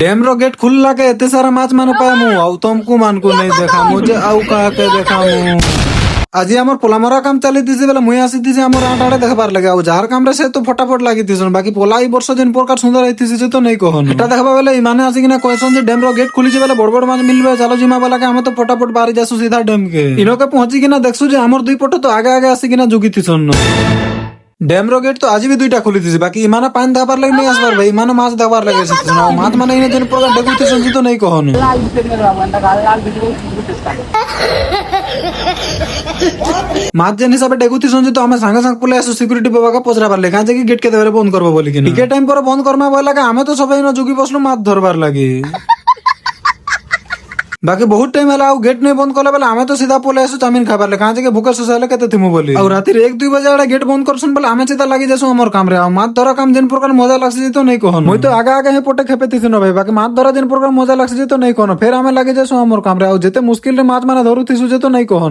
dam रो gate खुलला के एते सारा माछ मान पामु आउ तुमको मानकु नहीं देखा मुझे आउ का के देखामु আজি আমার পোলামরা কাম চালি দিছে বেলা মুই আসি দিছে আমার আটাড়ে দেখবার লাগে আর যার কামরে সে তো ফটাফট লাগি দিছন বাকি পোলাই বর্ষ দিন প্রকার সুন্দর হইতিছে যে তো নেই কহন এটা দেখবা বেলা ইমানে আসি কিনা কয়ছন যে ড্যাম র গেট খুলিছে বেলা বড় বড় মাছ মিলবে চালো জিমা বেলাকে আমি তো ফটাফট বাড়ি যাসু সিধা ড্যাম কে ইনোকে পৌঁছি কিনা দেখছু যে আমার দুই পট তো আগে আগে আসি কিনা জুগিতিছন ড্যাম র গেট তো আজ भी দুইটা খুলি দিছে বাকি ইমানে পানি দেবার লাগে নেই আসবার ভাই ইমানে মাছ দেবার লাগে মাছ মানে ইনে যেন প্রকার ডেগুতিছন যে তো নেই কহন মাছ যেন হিসাবে ডেগুতি শুনছি তো আমি সাঙ্গে সাঙ্গ পলে আসু সিকিউরিটি বাবাকে পচরাবার লাগে কাজে কি গেট কে দেবারে বন্ধ করবো বলি কিনা টিকে টাইম পরে বন্ধ করমা বলে লাগে আমি তো সবাই জুগি বসলো মাছ ধরবার লাগে বাকি বহুত টাইম হলা গেট नहीं বন্ধ করলে বেলা আমি তো সিধা পলে আসু চাউমিন খাবার লাগে কাজে কি ভুকে সুসাইলে কেতে থিমু বলি আর রাতের 1-2 বাজে আড়া গেট বন্ধ করছুন বলে আমি সিধা লাগি যাসু আমার কাম রে আর মাছ ধরা কাম যেন প্রকার মজা লাগছে যে তো নেই কহন মই তো আগে আগে হে পটে খেপে দিছি না ভাই বাকি মাছ ধরা যেন প্রকার মজা লাগছে যে তো নেই কহন ফের আমি লাগি যাসু আমার কাম রে আর যেতে মুশকিল রে মাছ মানে ধরু থিসু যে তো নেই কহন